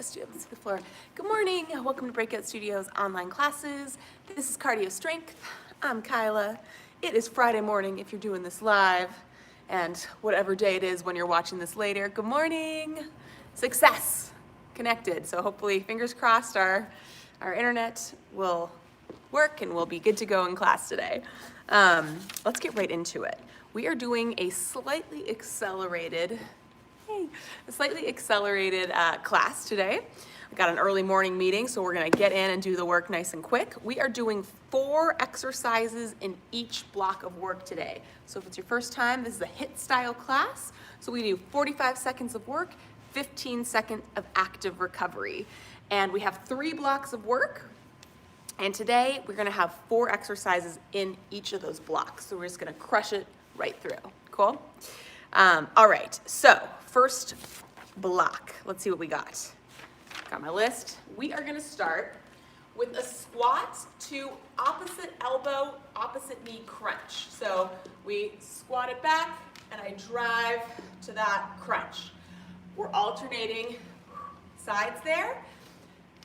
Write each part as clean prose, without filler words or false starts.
students to the floor. Good morning, welcome to Breakout Studios online classes. This is Cardio Strength. I'm Kyla. It is Friday morning if you're doing this live, and whatever day it is when you're watching this later. Good morning. Success. Connected. So hopefully, fingers crossed, our internet will work and we'll be good to go in class today. Let's get right into it. We are doing a slightly accelerated class today. I got an early morning meeting, so we're gonna get in and do the work nice and quick. We are doing 4 exercises in each block of work today. So if it's your first time, this is a HIIT style class. So we do 45 seconds of work, 15 seconds of active recovery. And we have 3 blocks of work. And today we're gonna have 4 exercises in each of those blocks. So we're just gonna crush it right through. Cool? All right, so first block. Let's see what we got. Got my list. We are gonna start with a squat to opposite elbow, opposite knee crunch. So we squat it back and I drive to that crunch. We're alternating sides there.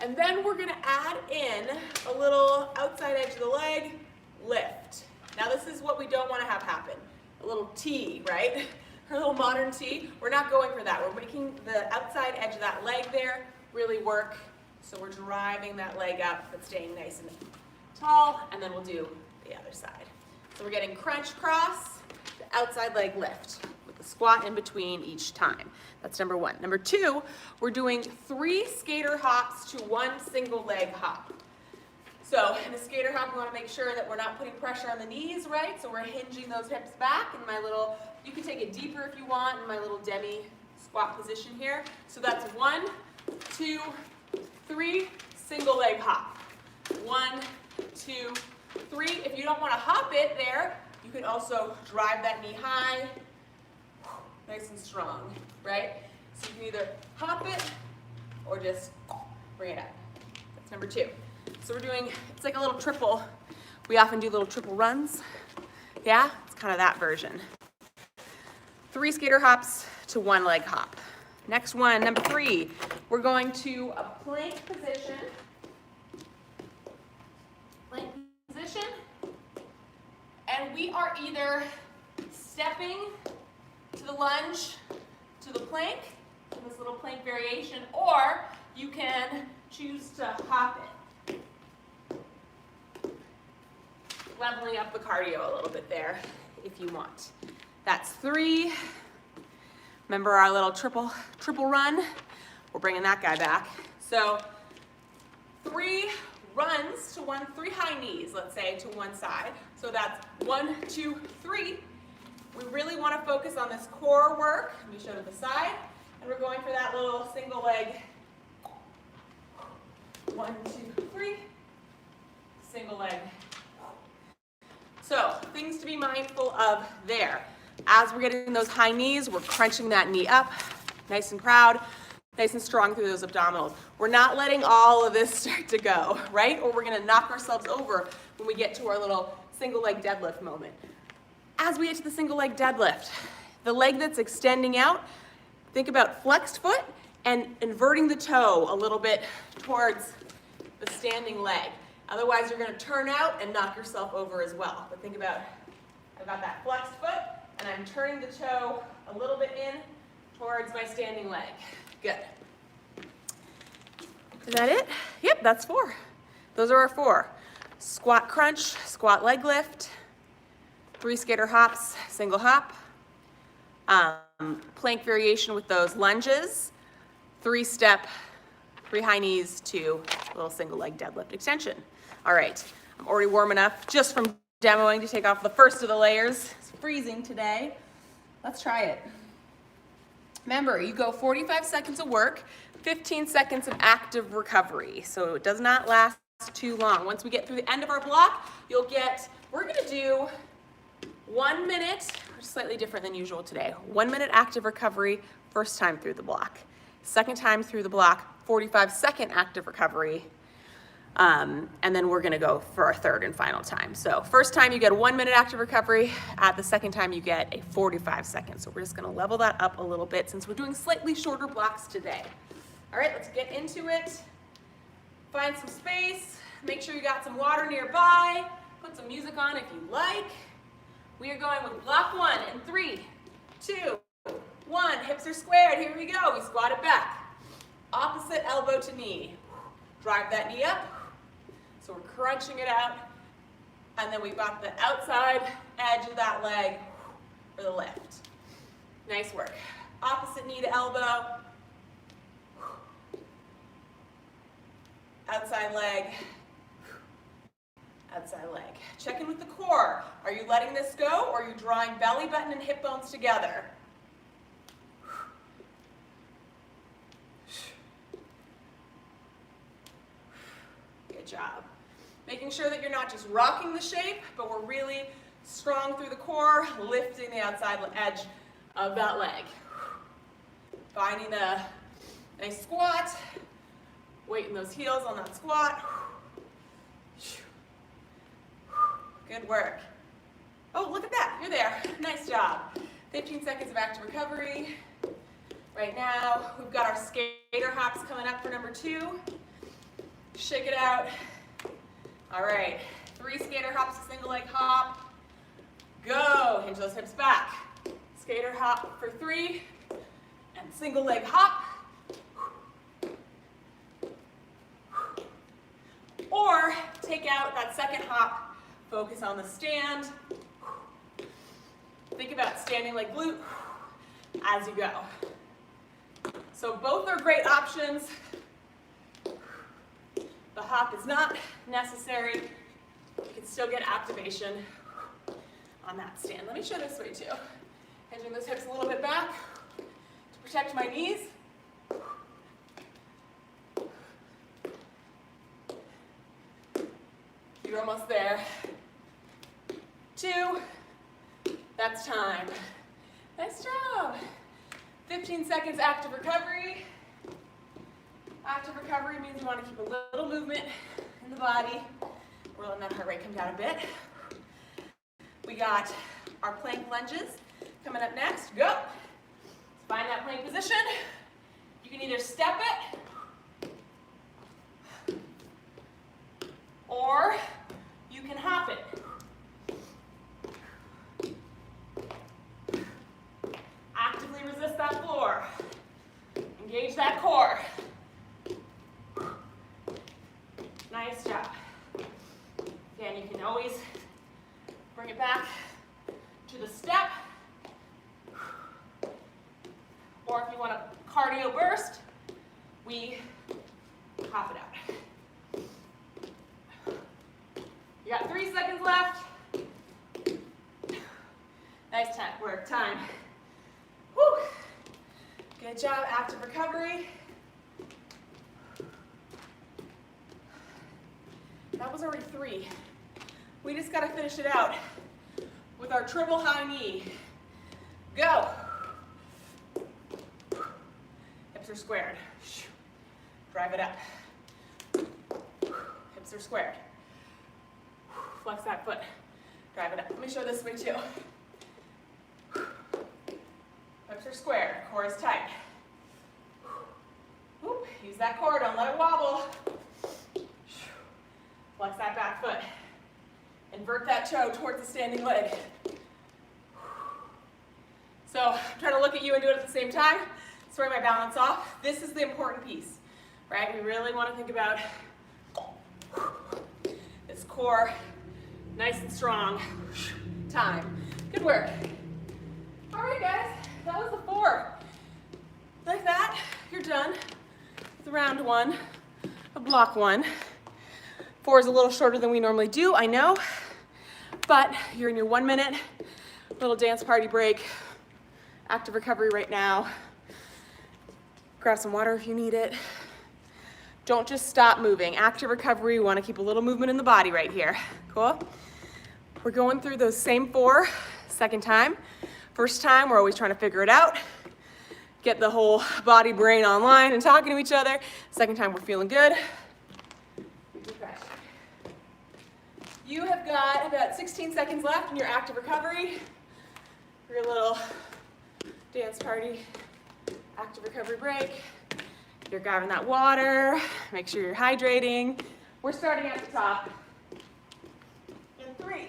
And then we're gonna add in a little outside edge of the leg lift. Now this is what we don't wanna have happen. A little T, right? A little modern T. We're not going for that. We're making the outside edge of that leg there really work. So we're driving that leg up, but staying nice and tall, and then we'll do the other side. So we're getting crunch cross, the outside leg lift, with the squat in between each time. That's number 1. Number 2, we're doing 3 skater hops to 1 single leg hop. So in the skater hop, we want to make sure that we're not putting pressure on the knees, right? So we're hinging those hips back in my little, you can take it deeper if you want, in my little demi squat position here. So that's 1, 2, 3, single leg hop. 1, 2, 3. If you don't want to hop it there, you can also drive that knee high, nice and strong, right? So you can either hop it or just bring it up. That's number 2. So we're doing, it's like a little triple. We often do little triple runs. Yeah, it's kind of that version. 3 skater hops to 1 leg hop. Next one, number 3, we're going to a plank position. Plank position. And we are either stepping to the lunge, to the plank, in this little plank variation, or you can choose to hop it. Leveling up the cardio a little bit there if you want. That's 3. Remember our little triple run? We're bringing that guy back. So 3 runs to 3 high knees, let's say, to one side. So that's 1, 2, 3. We really want to focus on this core work. Let me show to the side. And we're going for that little single leg. 1, 2, 3. Single leg. So things to be mindful of there. As we're getting those high knees, we're crunching that knee up, nice and proud, nice and strong through those abdominals. We're not letting all of this start to go, right? Or we're gonna knock ourselves over when we get to our little single leg deadlift moment. As we get to the single leg deadlift, the leg that's extending out, think about flexed foot and inverting the toe a little bit towards the standing leg. Otherwise, you're gonna turn out and knock yourself over as well. But think about, I've got that flexed foot, and I'm turning the toe a little bit in towards my standing leg. Good. Is that it? Yep, that's 4. Those are our 4. Squat crunch, squat leg lift, 3 skater hops, single hop, plank variation with those lunges, 3 step, 3 high knees to a little single leg deadlift extension. All right, I'm already warm enough just from demoing to take off the first of the layers. It's freezing today. Let's try it. Remember, you go 45 seconds of work, 15 seconds of active recovery. So it does not last too long. Once we get through the end of our block, you'll get, we're gonna do 1 minute, slightly different than usual today. 1 minute active recovery, first time through the block. Second time through the block, 45-second active recovery. And then we're gonna go for our third and final time. So first time you get a 1 minute active recovery, at the second time you get a 45 seconds. So we're just gonna level that up a little bit since we're doing slightly shorter blocks today. All right, let's get into it. Find some space. Make sure you got some water nearby. Put some music on if you like. We are going with block 1 in 3, 2, 1. Hips are squared. Here we go. We squat it back. Opposite elbow to knee. Drive that knee up. So we're crunching it out. And then we've got the outside edge of that leg for the lift. Nice work. Opposite knee to elbow. Outside leg. Outside leg. Check in with the core. Are you letting this go, or are you drawing belly button and hip bones together? Good job. Making sure that you're not just rocking the shape, but we're really strong through the core, lifting the outside edge of that leg. Finding a nice squat, weight in those heels on that squat. Good work. Oh, look at that, you're there. Nice job. 15 seconds of active recovery. Right now, we've got our skater hops coming up for number 2. Shake it out. All right, 3 skater hops, a single leg hop. Go, hinge those hips back. Skater hop for 3, and single leg hop. Or take out that second hop, focus on the stand. Think about standing leg glute as you go. So both are great options. The hop is not necessary. You can still get activation on that stand. Let me show this way too. Hinging those hips a little bit back to protect my knees. You're almost there. 2. That's time. Nice job. 15 seconds active recovery. Active recovery means you want to keep a little movement in the body. We're letting that heart rate come down a bit. We got our plank lunges coming up next. Go. Find that plank position. You can either step it or you can hop it. Actively resist that floor. Engage that core. Nice job. Again, you can always bring it back to the step. Or if you want a cardio burst, we hop it out. You got 3 seconds left. Nice work, time. Woo. Good job, active recovery. That was already 3. We just got to finish it out with our triple high knee. Go. Hips are squared. Drive it up. Hips are squared. Flex that foot. Drive it up. Let me show this way too. Hips are squared. Core is tight. Whoop. Use that core. Don't let it wobble. Flex that back foot. Invert that toe towards the standing leg. So I'm trying to look at you and do it at the same time. Sorry, my balance off. This is the important piece, right? We really want to think about this core nice and strong. Time. Good work. All right, guys. That was the 4. Like that, you're done with round 1 of block 1. 4 is a little shorter than we normally do, I know, but you're in your 1 minute little dance party break. Active recovery right now. Grab some water if you need it. Don't just stop moving. Active recovery, we want to keep a little movement in the body right here. Cool? We're going through those same 4, second time. First time, we're always trying to figure it out. Get the whole body, brain online and talking to each other. Second time, we're feeling good. You have got about 16 seconds left in your active recovery. Your little dance party, active recovery break. You're grabbing that water. Make sure you're hydrating. We're starting at the top. In 3,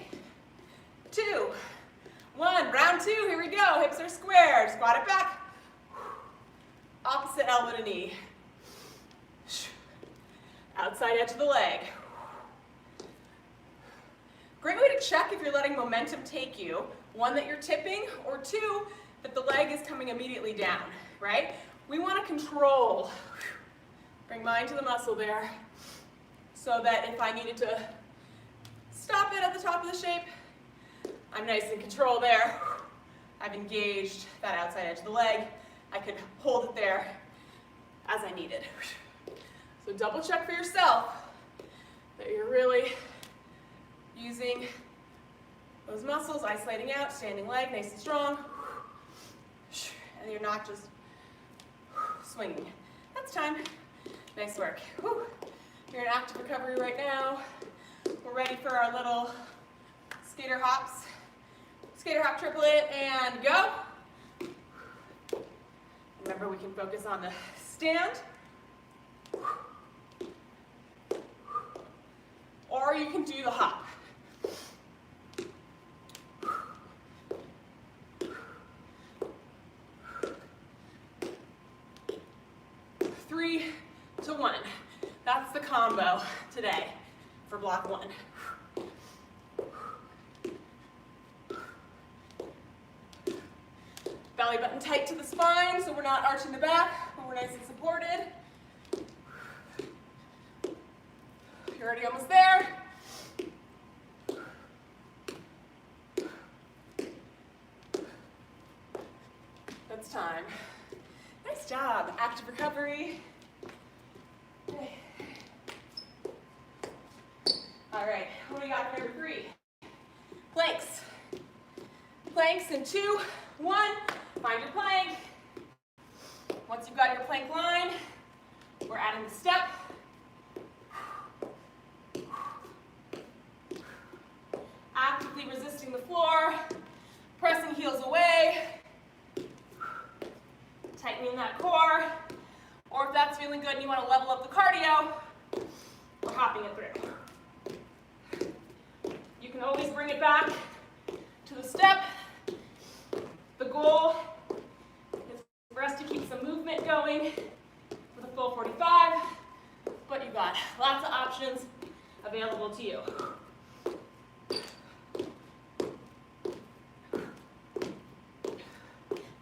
2, 1. Round 2, here we go. Hips are squared. Squat it back. Opposite elbow to knee. Outside edge of the leg. Great way to check if you're letting momentum take you. 1, that you're tipping, or 2, that the leg is coming immediately down, right? We want to control. Bring mind to the muscle there, so that if I needed to stop it at the top of the shape, I'm nice in control there. I've engaged that outside edge of the leg. I could hold it there as I needed. So double check for yourself that you're really using those muscles, isolating out, standing leg, nice and strong. And you're not just swinging. That's time. Nice work. Whew. You're in active recovery right now. We're ready for our little skater hops. Skater hop triplet and go. Remember, we can focus on the stand. Or you can do the hop. Three to 1. That's the combo today for block 1. Belly button tight to the spine so we're not arching the back, but we're nice and supported. You're already almost there. That's time. Nice job. Active recovery. Okay. All right, what do we got for number 3? Planks. Planks in 2, 1. Find your plank. Once you've got your plank line, we're adding the step. Actively resisting the floor, pressing heels away, tightening that core, or if that's feeling good and you want to level up the cardio, we're hopping it through. You can always bring it back to the step. The goal is for us to keep some movement going for the full 45, but you've got lots of options available to you.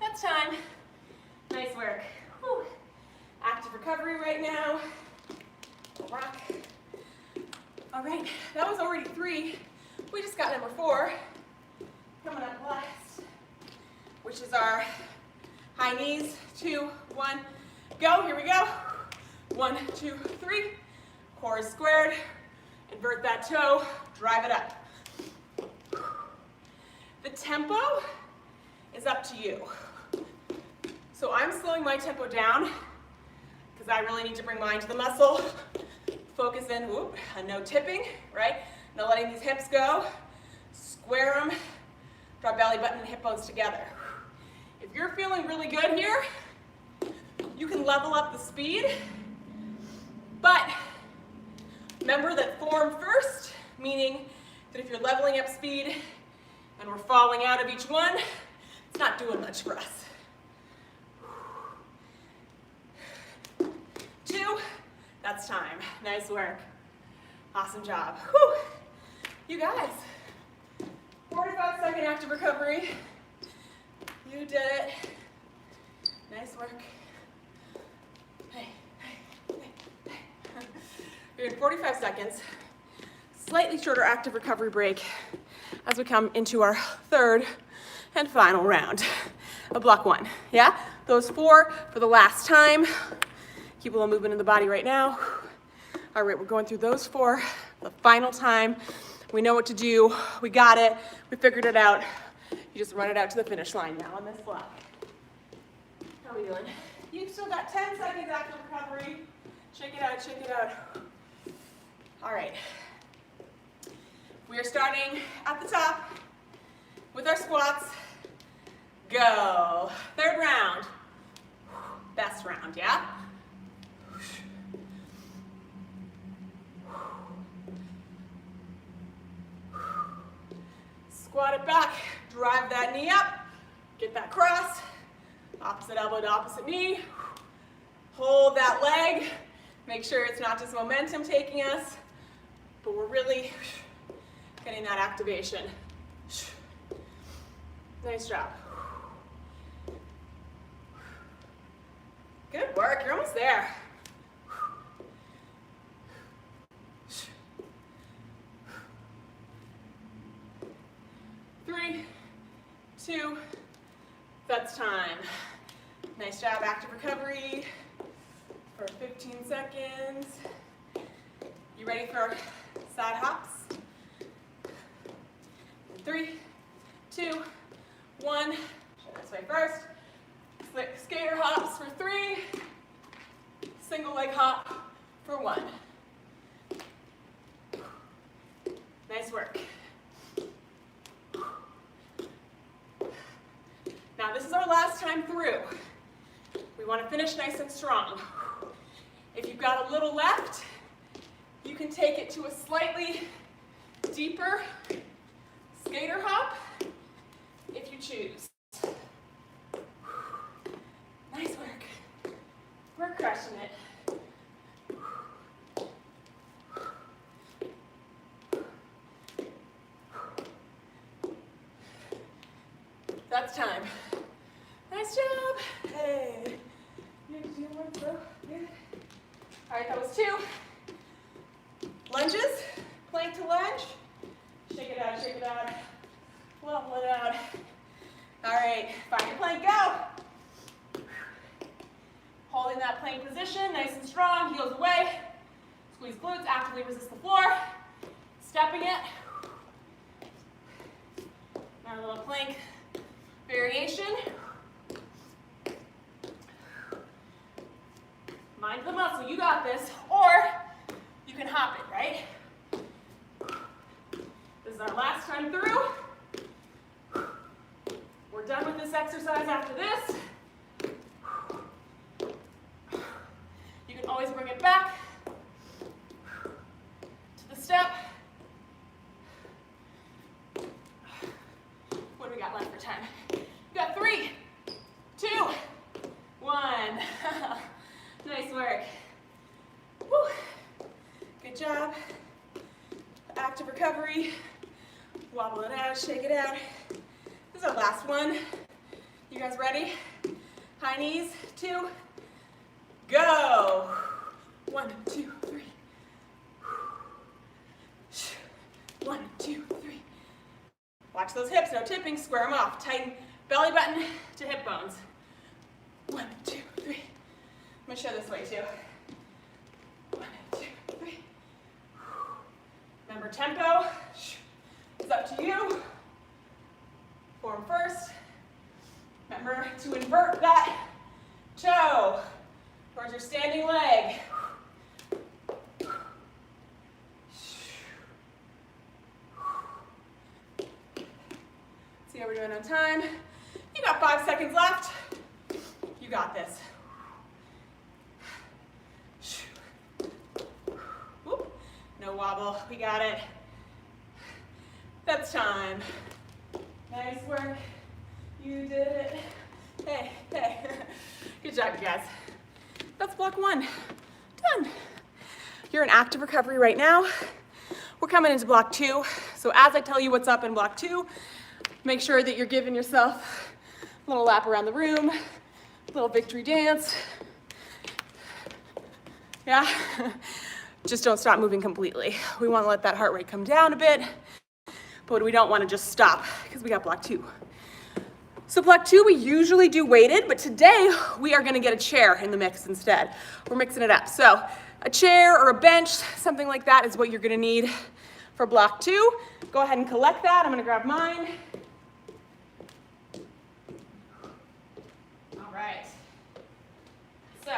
That's time. Nice work. Whew. Active recovery right now. Rock. All right, that was already 3. We just got number 4 coming up last, which is our high knees. 2, 1, go. Here we go. 1, 2, 3. Core is squared. Invert that toe. Drive it up. The tempo is up to you. So I'm slowing my tempo down because I really need to bring mine to the muscle. Focus in, whoop, no tipping, right? No letting these hips go. Square them. Draw belly button and hip bones together. If you're feeling really good here, you can level up the speed, but remember that form first, meaning that if you're leveling up speed and we're falling out of each one, it's not doing much for us. 2, that's time. Nice work. Awesome job. Whew. You guys, 45-second active recovery. You did it. Nice work. Hey, hey, hey, hey. You're in 45 seconds. Slightly shorter active recovery break as we come into our 3rd and final round of block 1. Yeah? Those 4 for the last time. Keep a little movement in the body right now. All right, we're going through those 4 the final time. We know what to do. We got it. We figured it out. You just run it out to the finish line now on this block. How are we doing? You've still got 10 seconds active recovery. Shake it out, shake it out. All right. We are starting at the top with our squats. Go. 3rd round. Best round, yeah? Squat it back, drive that knee up, get that cross, opposite elbow to opposite knee. Hold that leg, make sure it's not just momentum taking us, but we're really getting that activation. Nice job. Good work, you're almost there. 3, 2, that's time. Nice job, active recovery for 15 seconds. You ready for side hops? 3, 2, 1. This way first. Skater hops for 3. Single leg hop for 1. Nice work. Now this is our last time through. We want to finish nice and strong. If you've got a little left, you can take it to a slightly deeper skater hop if you choose. Nice work. We're crushing it. That's time. Nice job. Hey. You can do more, so good. All right, that was 2. Lunges, plank to lunge. Shake it out, shake it out. Level it out. All right, find your plank, go. Holding that plank position, nice and strong, heels away. Squeeze glutes, actively resist the floor. Stepping it. Now a little plank variation. Mind the muscle, you got this. Or you can hop it, right? This is our last time through. We're done with this exercise after this. You can always bring it back to the step. What do we got left for time? We got 3, 2, 1. Nice work. Woo. Good job. Active recovery. Wobble it out, shake it out. This is our last one. You guys ready? High knees, 2, go. 1, 2, 3. 1, 2, 3. Watch those hips, no tipping, square them off. Tighten belly button to hip bones. 1, 2, 3. I'm gonna show this way too. 1, 2, 3. Remember tempo, it's up to you. Form first. Remember to invert that toe towards your standing leg. See how we're doing on time. You got 5 seconds left. You got this. Whoop. No wobble, we got it. That's time. Nice work. You did it. Hey, hey. Good job, you guys. That's block 1. Done. You're in active recovery right now. We're coming into block 2. So as I tell you what's up in block 2, make sure that you're giving yourself a little lap around the room, a little victory dance. Yeah? Just don't stop moving completely. We want to let that heart rate come down a bit, but we don't want to just stop because we got block 2. So block 2, we usually do weighted, but today we are gonna get a chair in the mix instead. We're mixing it up. So a chair or a bench, something like that is what you're gonna need for block 2. Go ahead and collect that. I'm gonna grab mine. All right. So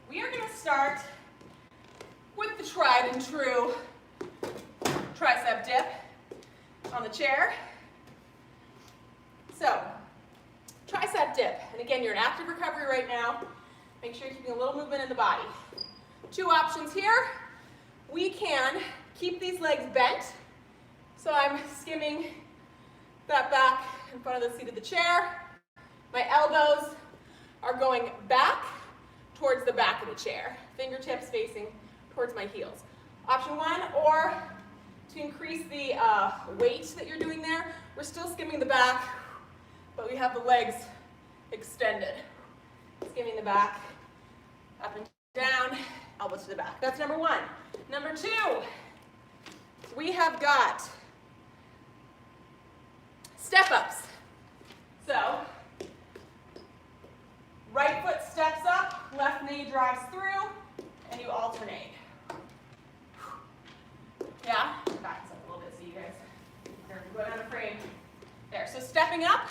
we are gonna start with the tried and true tricep dip on the chair. So, tricep dip, and again, you're in active recovery right now. Make sure you're keeping a little movement in the body. Two options here. We can keep these legs bent. So I'm skimming that back in front of the seat of the chair. My elbows are going back towards the back of the chair. Fingertips facing towards my heels. Option one, or to increase the weight that you're doing there, we're still skimming the back, but we have the legs extended. Skimming the back, up and down, elbows to the back. That's number one. Number two, we have got step ups. So, right foot steps up, left knee drives through, and you alternate. Yeah? Back this up a little bit so you guys are going on a frame. There, so stepping up,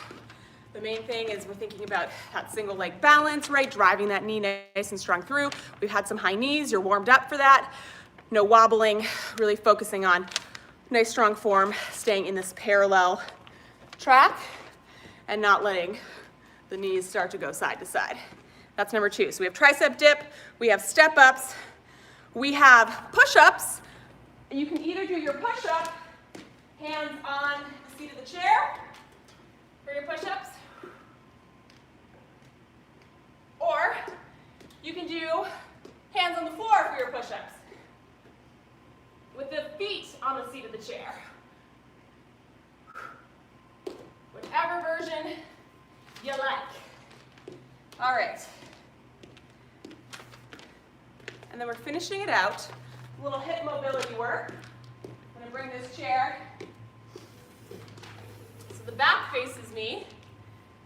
the main thing is we're thinking about that single leg balance, right? Driving that knee nice and strong through. We've had some high knees, you're warmed up for that. No wobbling, really focusing on nice strong form, staying in this parallel track and not letting the knees start to go side to side. That's number two. So we have tricep dip, we have step ups, we have push-ups. You can either do your push-up, hands on the seat of the chair for your push-ups, or you can do hands on the floor for your push-ups with the feet on the seat of the chair. Whichever version you like. All right. And then we're finishing it out. A little hip mobility work. I'm going to bring this chair so the back faces me.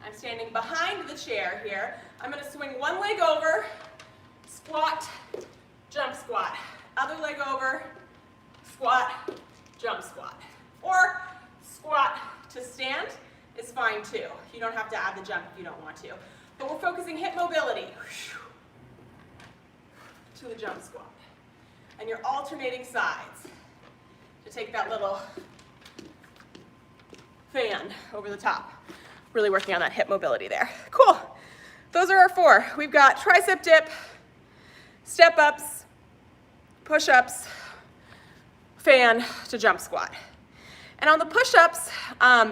I'm standing behind the chair here. I'm going to swing one leg over, squat, jump squat. Other leg over, squat, jump squat. Or squat to stand is fine too. You don't have to add the jump if you don't want to. But we're focusing hip mobility to the jump squat. And you're alternating sides to take that little fan over the top. Really working on that hip mobility there. Cool. Those are our four. We've got tricep dip, step ups, push ups, fan to jump squat. And on the push-ups,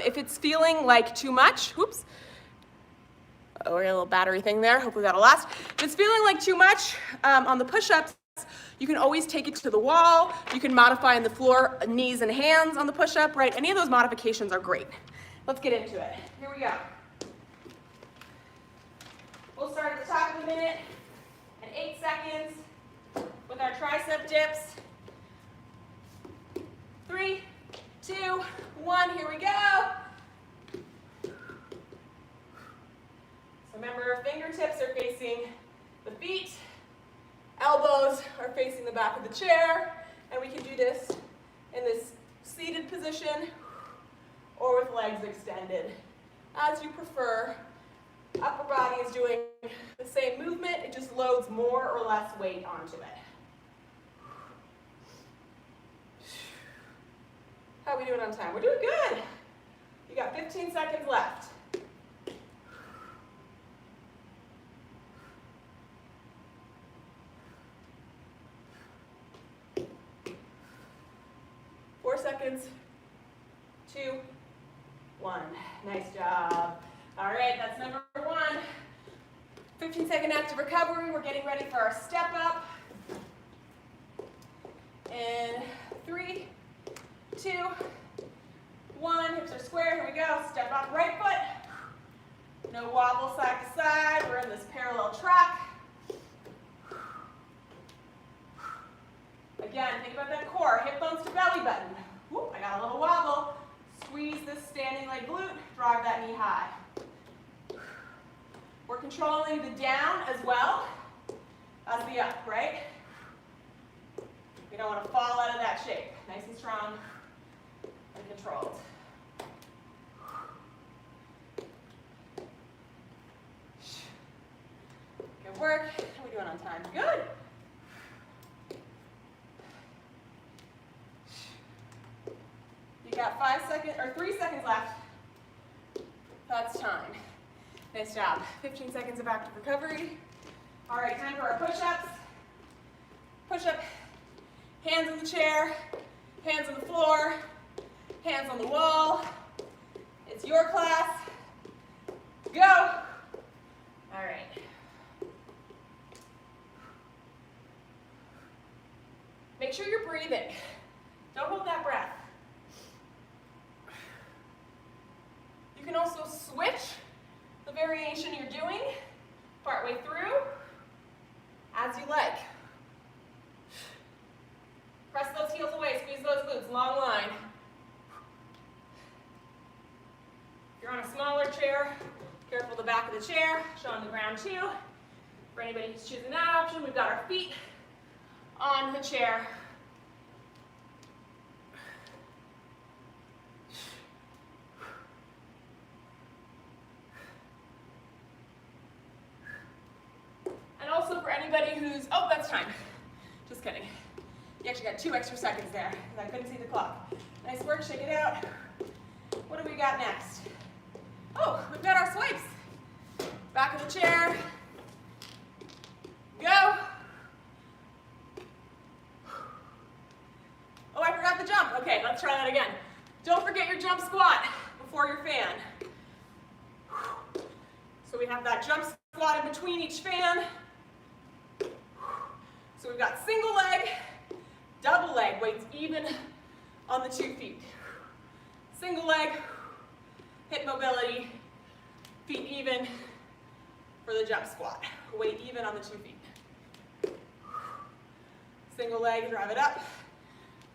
if it's feeling like too much, whoops, oh, we got a little battery thing there, hopefully that'll last. If it's feeling like too much on the push-ups, you can always take it to the wall. You can modify on the floor, knees and hands on the push-up, right? Any of those modifications are great. Let's get into it. Here we go. We'll start at the top of the minute in 8 seconds with our tricep dips. 3, 2, 1, here we go. So remember, fingertips are facing the feet, elbows are facing the back of the chair, and we can do this in this seated position or with legs extended, as you prefer. Upper body is doing the same movement, it just loads more or less weight onto it. How are we doing on time? We're doing good. You got 15 seconds left. Four seconds. 2, 1. Nice job. All right, that's number one. 15-second active recovery. We're getting ready for our step up. In 3, 2, 1, hips are square, here we go, step up, right foot, no wobble side to side, we're in this parallel track. Again, think about that core, hip bones to belly button. Whoop, I got a little wobble, squeeze this standing leg glute, drive that knee high. We're controlling the down as well as the up, right? We don't want to fall out of that shape, nice and strong and controlled. Good work. How are we doing on time? Good. You got 5 seconds or 3 seconds left. That's time. Nice job. 15 seconds of active recovery. All right, time for our push-ups. Push-up, hands on the chair, hands on the floor, hands on the wall. It's your class. Go. All right. Make sure you're breathing. Don't hold that breath. You can also switch the variation you're doing partway through as you like. Press those heels away, squeeze those glutes, long line. If you're on a smaller chair, careful the back of the chair, show on the ground too. For anybody who's choosing that option, we've got our feet on the chair. And also for anybody who's, oh, that's time. Just kidding. You actually got 2 extra seconds there, because I couldn't see the clock. Nice work, shake it out. What do we got next? Oh, we've got our swipes. Back of the chair. Go. Oh, I forgot the jump. Okay, let's try that again. Don't forget your jump squat before your fan. So we have that jump squat in between each fan. So we've got single leg, double leg, weights even on the 2 feet. Single leg, hip mobility, feet even for the jump squat. Weight even on the 2 feet. Single leg, drive it up.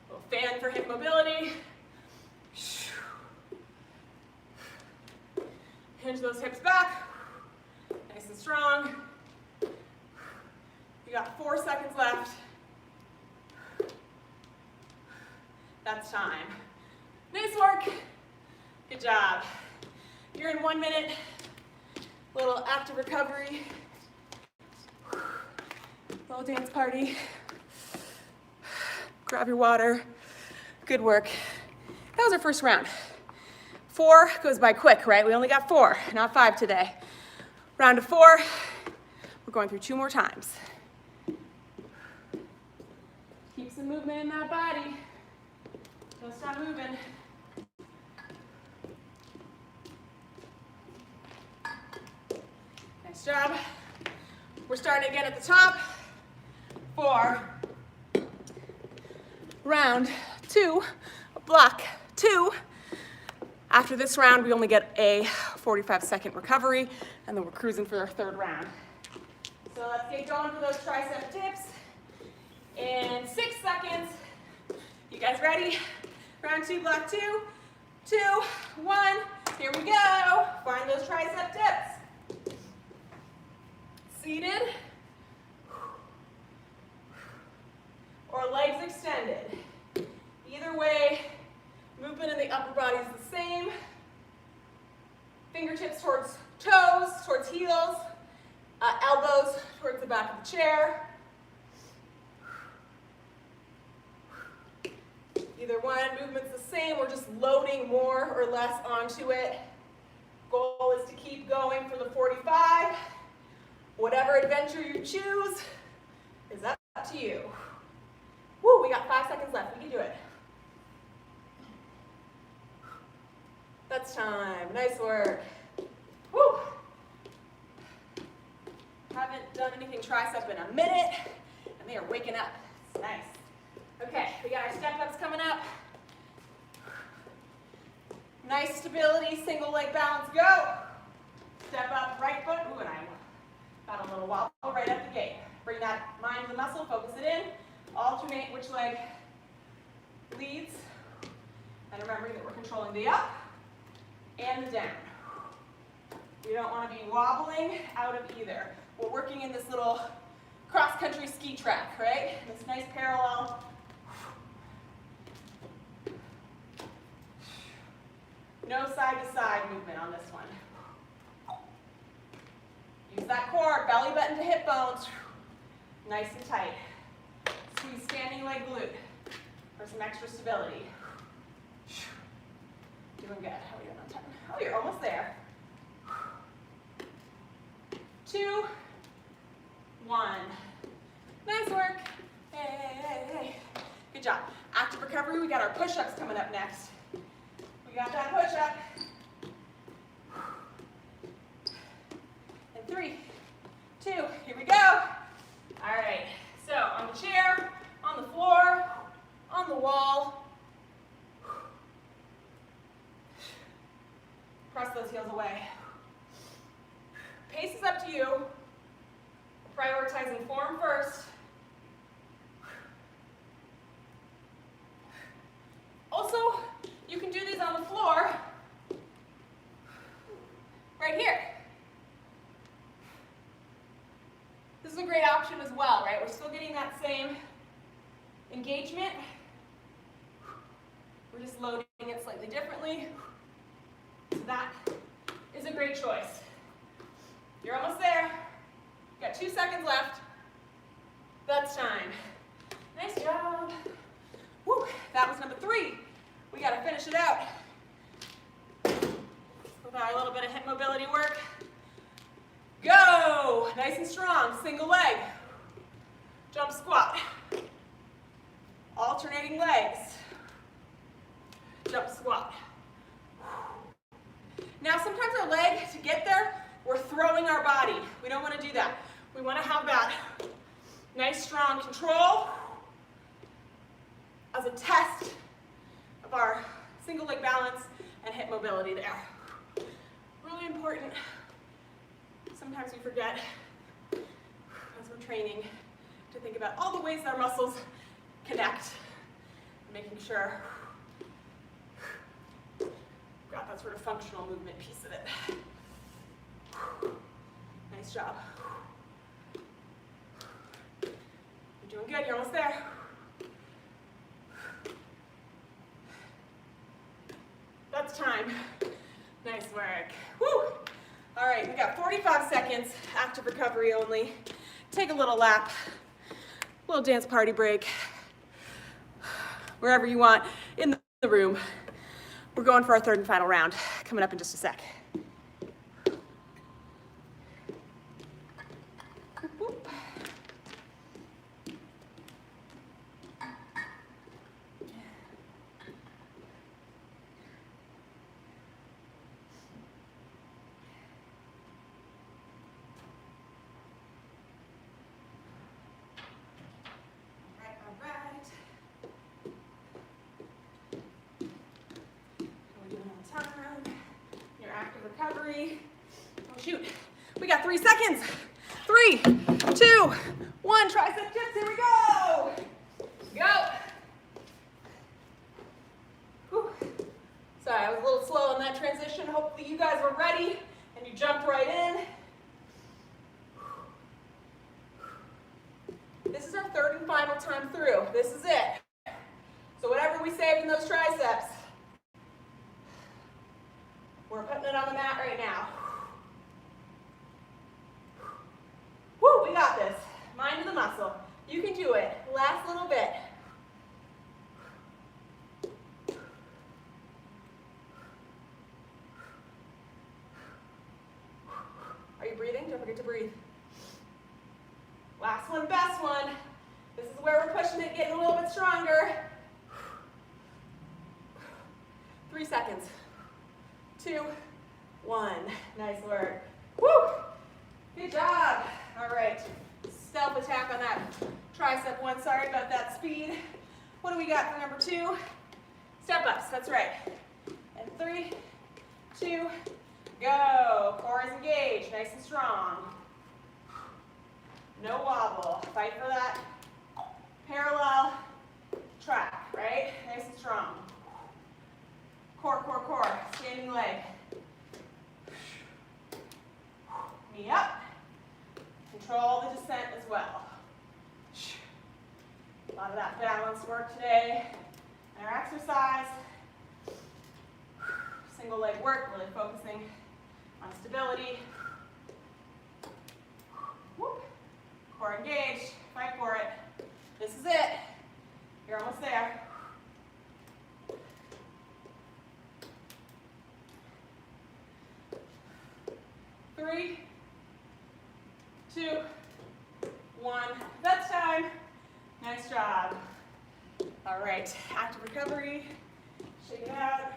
Little fan for hip mobility. Hinge those hips back. Nice and strong. You got 4 seconds left. That's time. Nice work. Good job. You're in 1 minute. Little active recovery. Little dance party. Grab your water. Good work. That was our first round. 4 goes by quick, right? We only got 4, not 5 today. Round of 4. We're going through 2 more times. Keep some movement in that body. Don't stop moving. Nice job. We're starting again at the top for round 2, block 2. After this round, we only get a 45-second recovery, and then we're cruising for our 3rd round. So let's get going for those tricep dips in 6 seconds. You guys ready? Round 2, block 2, 2, 1. Here we go. Find those tricep dips. Seated or legs extended. Either way, movement in the upper body is the same. Fingertips towards toes, towards heels, elbows towards the back of the chair. Either one, movement's the same. We're just loading more or less onto it. Goal is to keep going for the 45. Whatever adventure you choose is up to you. Woo, we got 5 seconds left. We can do it. That's time. Nice work. Woo. Haven't done anything tricep in a minute, and they are waking up. It's nice. Okay, we got our step-ups coming up. Nice stability, single leg balance, go. Step up, right foot. Ooh, and I got a little wobble right at the gate. Bring that mind to the muscle, focus it in. Alternate which leg leads. And remembering that we're controlling the up and the down. We don't want to be wobbling out of either. We're working in this little cross-country ski track, right? This nice parallel. No side-to-side movement on this one. Use that core, belly button to hip bones. Nice and tight. Squeeze standing leg glute for some extra stability. Doing good. How are we doing on time? Oh, you're almost there. 2, 1. Nice work. Hey, hey, hey, hey. Good job. Active recovery, we got our push-ups coming up next. We got that push-up. And 3, 2, here we go. All right, so on the chair, on the floor, on the wall. Press those heels away. Pace is up to you. Prioritizing form first. Also, you can do these on the floor, right here. This is a great option as well, right? We're still getting that same engagement. We're just loading it slightly differently. So that is a great choice. You're almost there. You got 2 seconds left. That's time. Nice job. Woo, that was number 3. We got to finish it out with our little bit of hip mobility work. Go! Nice and strong. Single leg. Jump squat. Alternating legs. Jump squat. Now sometimes our leg, to get there, we're throwing our body. We don't want to do that. We want to have that nice strong control as a test of our single leg balance and hip mobility there. Really important. Sometimes we forget as we're training to think about all the ways our muscles connect, making sure we've got that sort of functional movement piece of it. Nice job. You're doing good, you're almost there. That's time. Nice work. Woo! All right, we got 45 seconds, active recovery only. Take a little lap, little dance party break, wherever you want in the room. We're going for our 3rd and final round, coming up in just a sec. Recovery. Oh shoot, we got 3 seconds. 3, 2, 1, tricep dips, here we go. Go. Whew. Sorry, I was a little slow on that transition. Hopefully you guys were ready and you jumped right in. This is our 3rd and final time through. This is it. So whatever we saved in those triceps, we're putting it on the mat right now. Woo, we got this. Mind to the muscle. You can do it. Last little bit. Are you breathing? Don't forget to breathe. Last one, best one. This is where we're pushing it, getting a little bit stronger. 3 seconds. 2, 1. Nice work. Woo! Good job. All right. Stealth attack on that tricep one. Sorry about that speed. What do we got for number 2? Step ups. That's right. And 3, 2, go. Core is engaged. Nice and strong. No wobble. Fight for that parallel track, right? Nice and strong. Core, core, core. Standing leg. Knee up. Control the descent as well. A lot of that balance work today in our exercise. Single leg work, really focusing on stability. Whoop. Core engaged. Fight for it. This is it. You're almost there. Three, 2, 1. That's time. Nice job. All right, active recovery. Shake it out.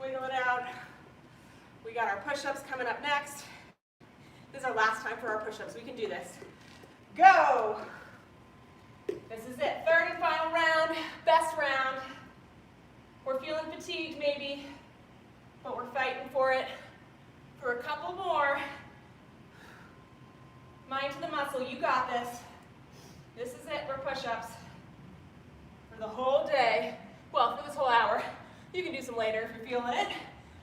Wiggle it out. We got our push-ups coming up next. This is our last time for our push-ups. We can do this. Go. This is it. Third and final round. Best round. We're feeling fatigued maybe, but we're fighting for it. For a couple more. Mind to the muscle. You got this. This is it for push-ups. For the whole day. Well, for this whole hour. You can do some later if you're feeling it.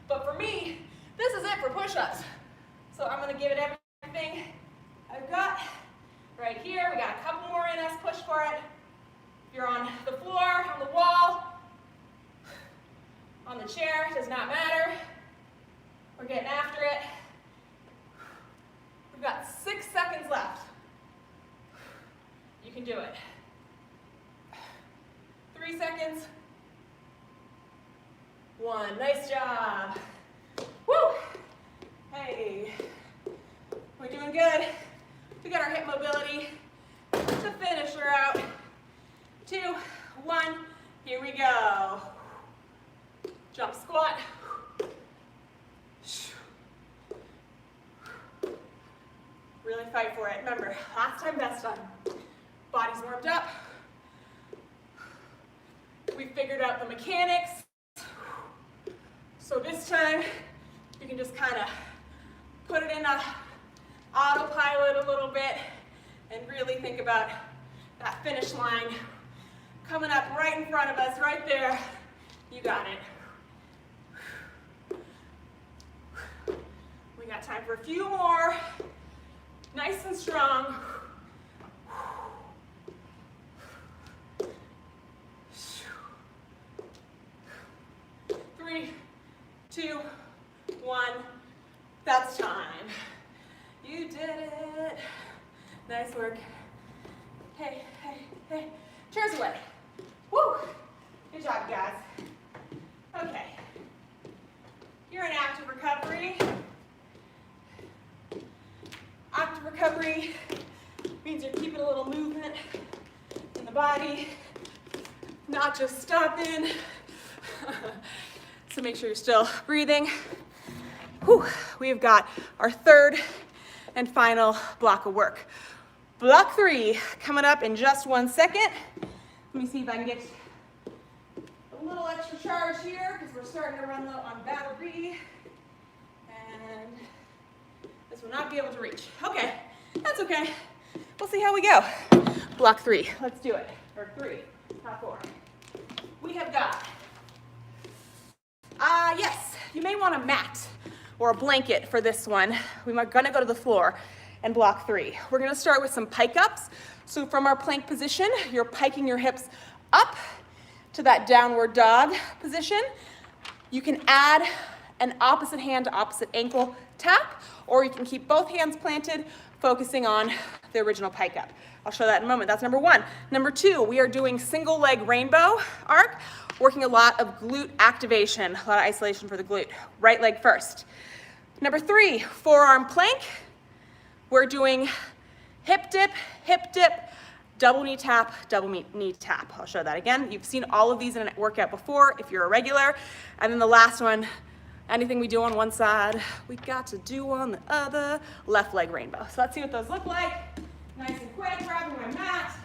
But for me, this is it for push-ups. So I'm going to give it everything I've got right here. We got a couple more in us. Push for it. If you're on the floor, on the wall, on the chair, does not matter. We're getting after it. We've got 6 seconds left. You can do it. 3 seconds. 1. Nice job. Woo! Hey. We're doing good. We got our hip mobility to finish her out. 2, 1. Here we go. Jump squat. Really fight for it. Remember, last time, best time. Body's warmed up. We figured out the mechanics. So this time, you can just kind of put it in a autopilot a little bit and really think about that finish line coming up right in front of us, right there. You got it. We got time for a few more. Nice and strong. 3, 2, 1. That's time. You did it. Nice work. Hey, hey, hey. Chairs away. Woo! Good job, guys. Okay. You're in active recovery. Active recovery means you're keeping a little movement in the body, not just stopping. So make sure you're still breathing. Whew. We've got our third and final block of work. Block 3 coming up in just 1 second. Let me see if I can get a little extra charge here because we're starting to run low on battery. And this will not be able to reach. Okay, that's okay. We'll see how we go. Block 3, let's do it. Or 3, not 4. We have got, yes, you may want a mat or a blanket for this one. We're gonna go to the floor and block 3. We're gonna start with some pike ups. So from our plank position, you're piking your hips up to that downward dog position. You can add an opposite hand to opposite ankle tap, or you can keep both hands planted, focusing on the original pike up. I'll show that in a moment. That's number 1. Number 2, we are doing single leg rainbow arc, working a lot of glute activation, a lot of isolation for the glute. Right leg first. Number 3, forearm plank. We're doing hip dip, double knee tap, double knee tap. I'll show that again. You've seen all of these in a workout before if you're a regular. And then the last one, anything we do on one side, we got to do on the other. Left leg rainbow. So let's see what those look like. Nice and quick, grabbing my mat.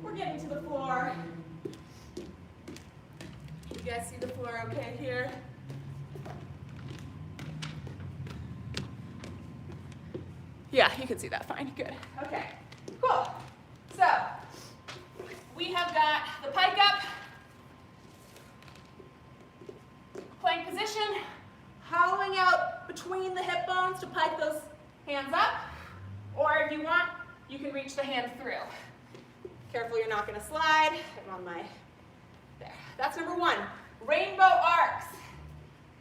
We're getting to the floor. You guys see the floor okay here? Yeah, you can see that fine. Good. Okay, cool. So, we have got the pike up, plank position, hollowing out between the hip bones to pike those hands up, or if you want, you can reach the hand through. Careful you're not going to slide. I'm on my, there. That's number 1. Rainbow arcs.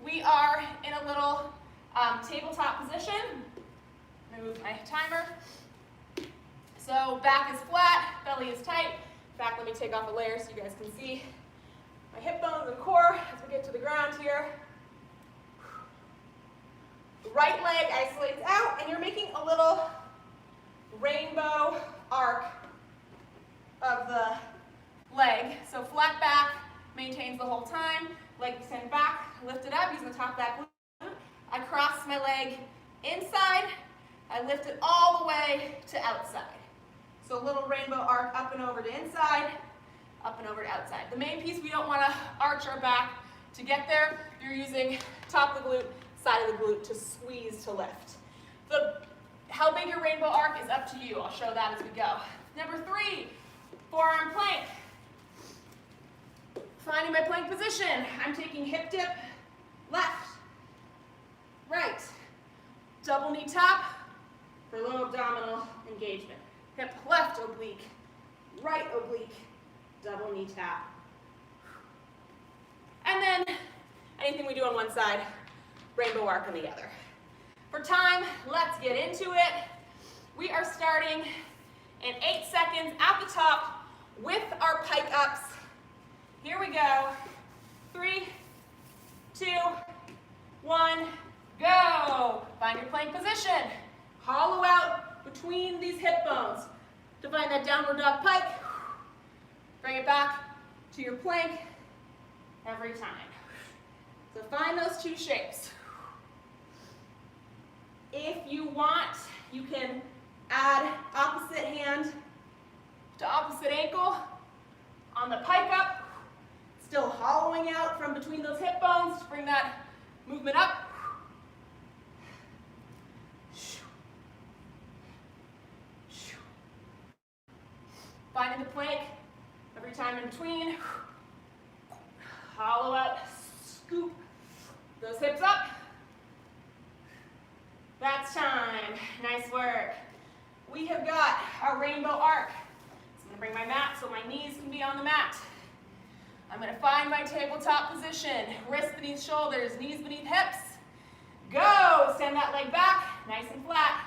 We are in a little tabletop position. Move my timer. So back is flat, belly is tight. In fact, let me take off a layer so you guys can see my hip bones and core as we get to the ground here. Right leg isolates out, and you're making a little rainbow arc of the leg. So flat back maintains the whole time. Leg extend back, lift it up using the top of that glute. I cross my leg inside. I lift it all the way to outside. So a little rainbow arc up and over to inside, up and over to outside. The main piece, we don't want to arch our back to get there. You're using top of the glute, side of the glute to squeeze to lift. How big your rainbow arc is up to you. I'll show that as we go. Number 3, forearm plank. Finding my plank position. I'm taking hip dip, left, right. Double knee tap for low abdominal engagement. Hip left oblique, right oblique, double knee tap. And then anything we do on one side, rainbow arc on the other. For time, let's get into it. We are starting in 8 seconds at the top with our pike ups. Here we go. 3, 2, 1, go. Find your plank position. Hollow out between these hip bones to find that downward dog pike. Bring it back to your plank every time. So find those 2 shapes. If you want, you can add opposite hand to opposite ankle on the pike up, still hollowing out from between those hip bones to bring that movement up. Finding the plank every time in between. Hollow out, scoop those hips up. That's time. Nice work. We have got our rainbow arc. So I'm going to bring my mat so my knees can be on the mat. I'm going to find my tabletop position. Wrists beneath shoulders, knees beneath hips. Go. Extend that leg back, nice and flat.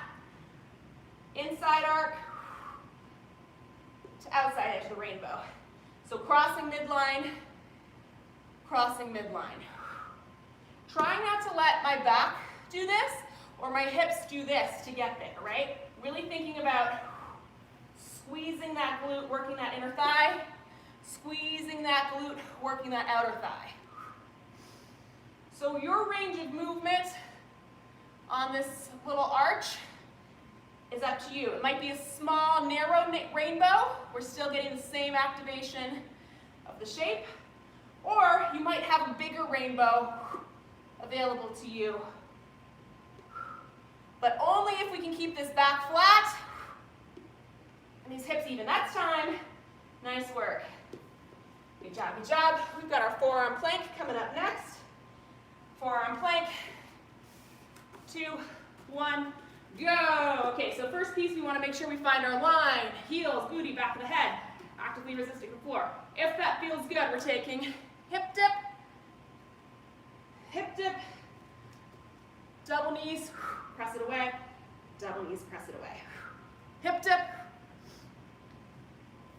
Inside arc to outside edge of the rainbow. So crossing midline, crossing midline. Trying not to let my back do this or my hips do this to get there, right? Really thinking about squeezing that glute, working that inner thigh, squeezing that glute, working that outer thigh. So your range of movement on this little arch is up to you. It might be a small, narrow rainbow. We're still getting the same activation of the shape. Or you might have a bigger rainbow available to you. But only if we can keep this back flat and these hips even. That's time. Nice work. Good job, good job. We've got our forearm plank coming up next. Forearm plank. 2, 1, go. Okay, so first piece, we want to make sure we find our line. Heels, booty, back of the head. Actively resisting the floor. If that feels good, we're taking hip dip, double knees, press it away, double knees, press it away. Hip dip,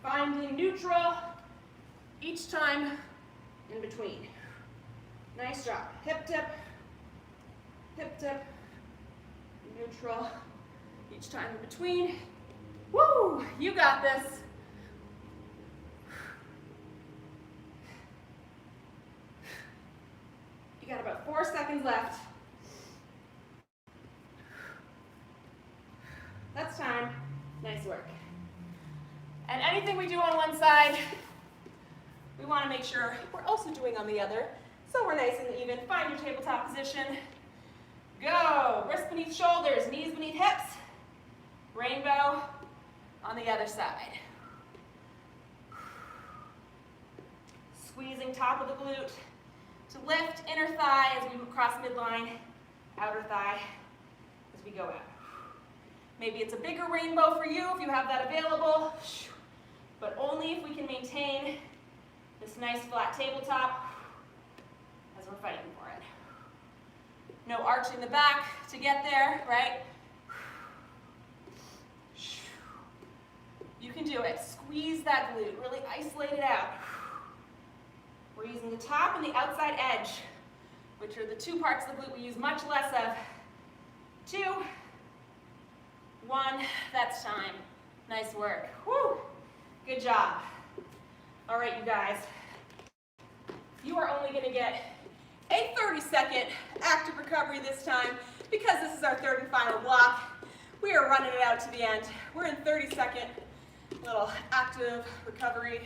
finding neutral each time in between. Nice job. Hip dip, neutral each time in between. Woo, you got this. You got about 4 seconds left. That's time. Nice work. And anything we do on one side, we want to make sure we're also doing on the other, so we're nice and even. Find your tabletop position. Go. Wrists beneath shoulders, knees beneath hips. Rainbow on the other side. Squeezing top of the glute to lift inner thigh as we cross midline, outer thigh as we go out. Maybe it's a bigger rainbow for you if you have that available, but only if we can maintain this nice flat tabletop as we're fighting for it. No arching the back to get there, right? You can do it. Squeeze that glute, really isolate it out. We're using the top and the outside edge, which are the 2 parts of the glute we use much less of. 2, 1, that's time. Nice work. Woo! Good job. All right, you guys. You are only going to get a 30-second active recovery this time because this is our third and final block. We are running it out to the end. We're in 30-second little active recovery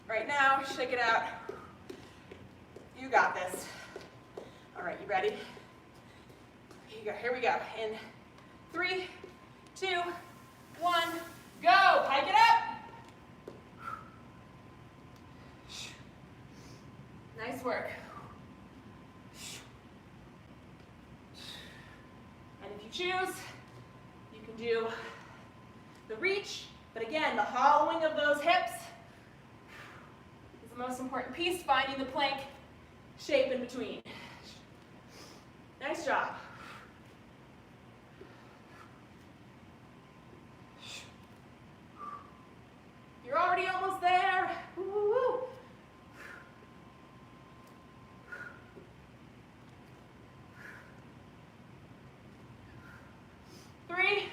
right now. Shake it out. You got this. All right, you ready? Here we go. In 3, 2, 1, go. Pike it up. Nice work. And if you choose, you can do the reach, but again, the hollowing of those hips is the most important piece, finding the plank shape in between. Nice job. You're already almost there. Woo, woo, woo. Three,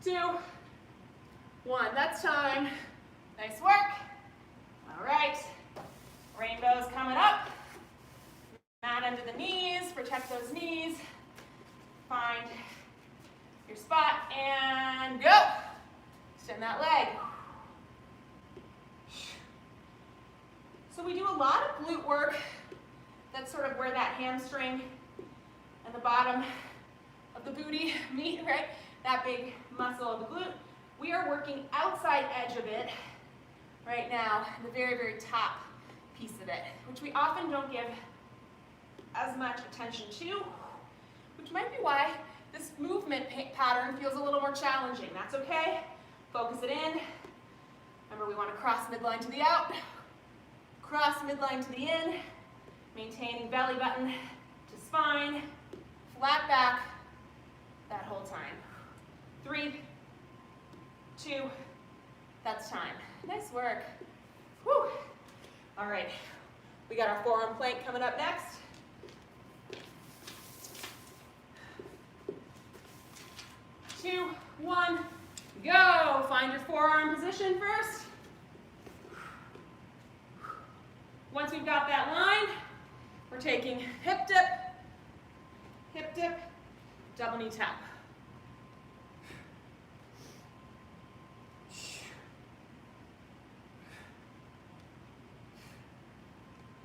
2, 1. That's time. Nice work. All right. Rainbows coming up. Mat under the knees. Protect those knees. Find your spot and go. Extend that leg. So we do a lot of glute work. That's sort of where that hamstring and the bottom of the booty meet, right? That big muscle of the glute. We are working outside edge of it right now, the very, very top piece of it, which we often don't give as much attention to, which might be why this movement pattern feels a little more challenging. That's okay. Focus it in. Remember, we want to cross midline to the out, cross midline to the in, maintaining belly button to spine, flat back that whole time. 3, 2, that's time. Nice work. Whew. All right, we got our forearm plank coming up next. Two, 1, go. Find your forearm position first. Once we've got that line, we're taking hip dip, double knee tap.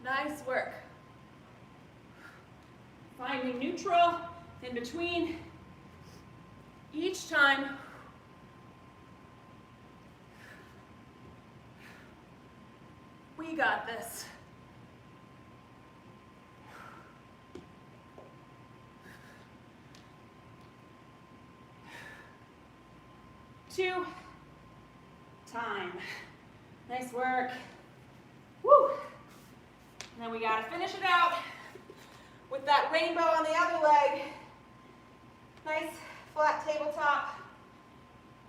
Nice work. Finding neutral in between each time. We got this. Two, time. Nice work. Woo. And then we gotta finish it out with that rainbow on the other leg. Nice flat tabletop.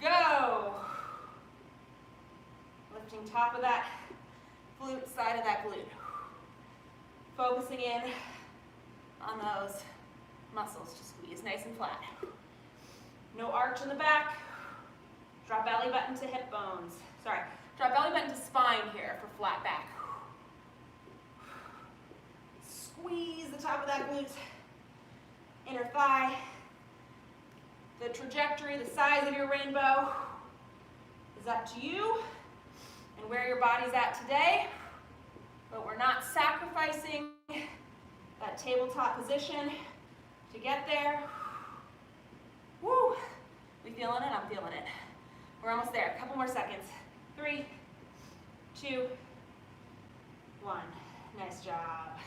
Go. Lifting top of that glute, side of that glute. Focusing in on those muscles to squeeze nice and flat. No arch in the back. Drop belly button to hip bones. Sorry, drop belly button to spine here for flat back. Squeeze the top of that glute, inner thigh. The trajectory, the size of your rainbow is up to you and where your body's at today, but we're not sacrificing that tabletop position to get there. Woo! We feeling it? I'm feeling it. We're almost there. A couple more seconds. 3, 2, 1. Nice job.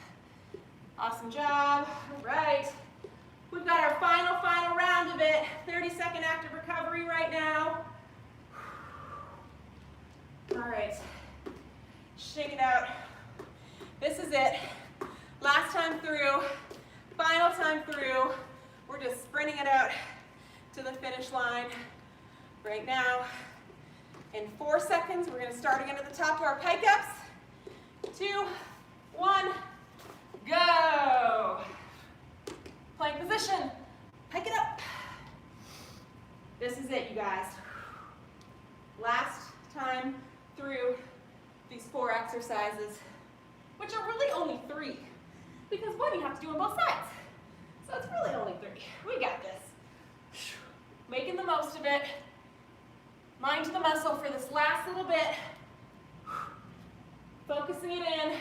Awesome job. All right. We've got our final round of it. 30-second active recovery right now. All right. Shake it out. This is it. Last time through. Final time through. We're just sprinting it out to the finish line right now. In 4 seconds, we're going to start again at the top of our pike ups. 2, 1, go. Plank position. Pike it up. guys. Last time through these 4 exercises, which are really only 3, because one you have to do on both sides. So it's really only 3. We got this. Making the most of it. Mind to the muscle for this last little bit. Focusing it in.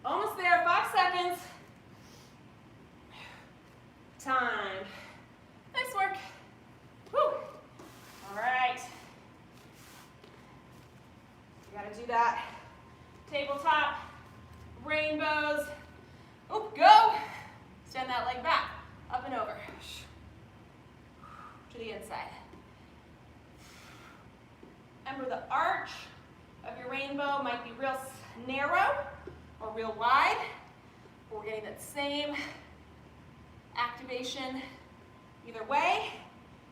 Almost there, 5 seconds. Time. Nice work. Woo. All right. You gotta do that. Tabletop rainbows. Oh, go. Extend that leg back, up and over. To the inside. Remember, the arch of your rainbow might be real narrow or real wide, but we're getting that same activation either way,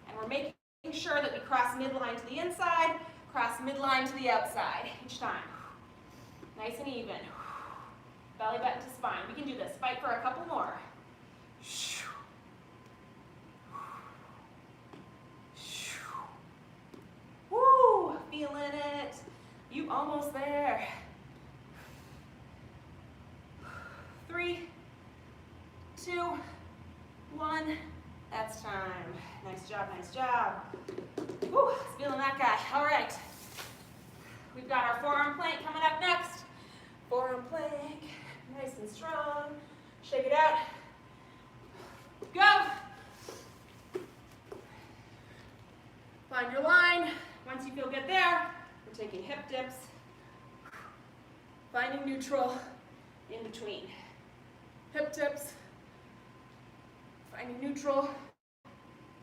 and we're making sure that we cross midline to the inside, cross midline to the outside each time. Nice and even. Belly button to spine. We can do this. Fight for a couple more. Woo! Feeling it. You almost there. 3, 2, 1. That's time. Nice job, nice job. Woo, feeling that guy. All right. We've got our forearm plank coming up next. Forearm plank, nice and strong. Shake it out. Go. Find your line. Once you feel good there, we're taking hip dips. Finding neutral in between. Hip dips. Finding neutral.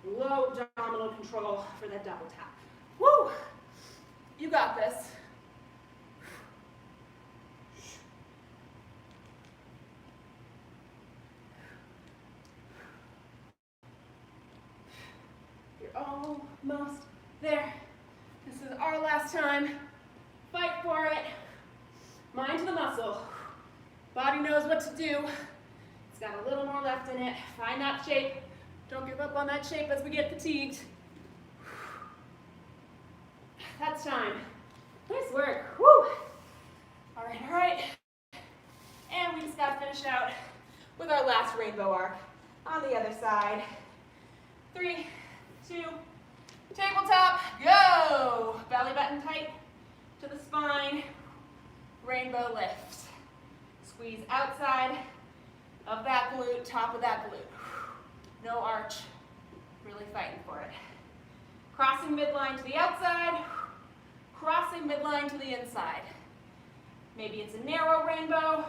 Low abdominal control for that double tap. Woo! You got this. You're almost there. This is our last time. Fight for it. Mind to the muscle. Body knows what to do. It's got a little more left in it. Find that shape. Don't give up on that shape as we get fatigued. That's time. Nice work. Woo! All right. And we just got to finish out with our last rainbow arc on the other side. 3, 2, tabletop, go! Belly button tight to the spine. Rainbow lift. Squeeze outside of that glute, top of that glute. No arch. Really fighting for it. Crossing midline to the outside. Crossing midline to the inside. Maybe it's a narrow rainbow.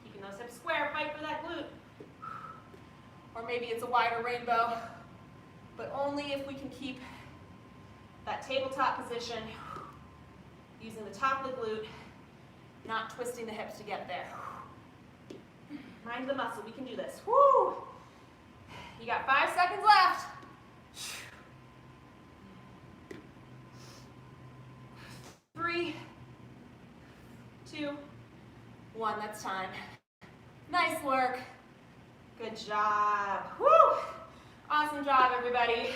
Keeping those hips square, fight for that glute. Or maybe it's a wider rainbow, but only if we can keep that tabletop position, using the top of the glute, not twisting the hips to get there. Mind the muscle, we can do this. Woo! You got 5 seconds left. 3, 2, 1, that's time. Nice work. Good job. Woo! Awesome job, everybody.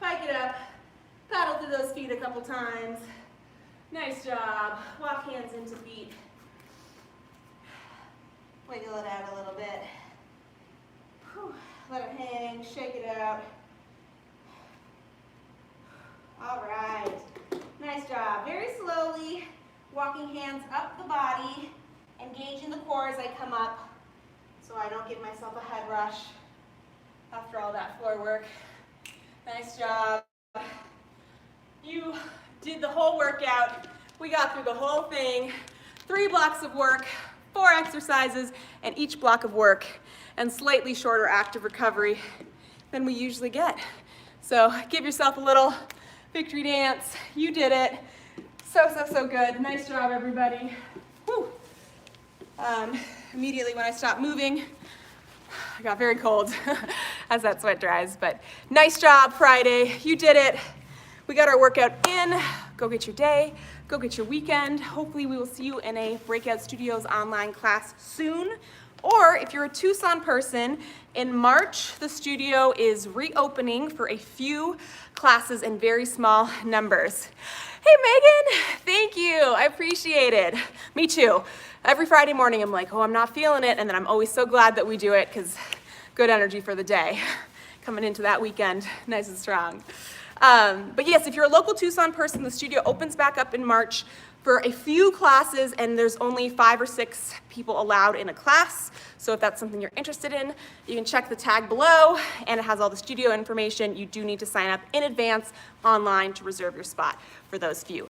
Pike it up. Paddle through those feet a couple times. Nice job. Walk hands into feet. Wiggle it out a little bit. Whew. Let it hang, shake it out. All right. Nice job. Very slowly, walking hands up the body, engaging the core as I come up so I don't give myself a head rush after all that floor work. Nice job. You did the whole workout. We got through the whole thing. 3 blocks of work, 4 exercises, and each block of work, and slightly shorter active recovery than we usually get. So give yourself a little victory dance. You did it. So good. Nice job, everybody. Woo. Immediately when I stopped moving, I got very cold as that sweat dries, but nice job, Friday. You did it. we got our workout in. Go get your day, go get your weekend. Hopefully we will see you in a Breakout Studios online class soon. Or if you're a Tucson person, in March, the studio is reopening for a few classes in very small numbers. Hey Megan, thank you, I appreciate it. Me too. Every Friday morning I'm like, oh, I'm not feeling it, and then I'm always so glad that we do it because good energy for the day. Coming into that weekend, nice and strong. But yes, if you're a local Tucson person, the studio opens back up in March for a few classes, and there's only 5 or 6 people allowed in a class. So if that's something you're interested in, you can check the tag below, and it has all the studio information. You do need to sign up in advance online to reserve your spot for those few.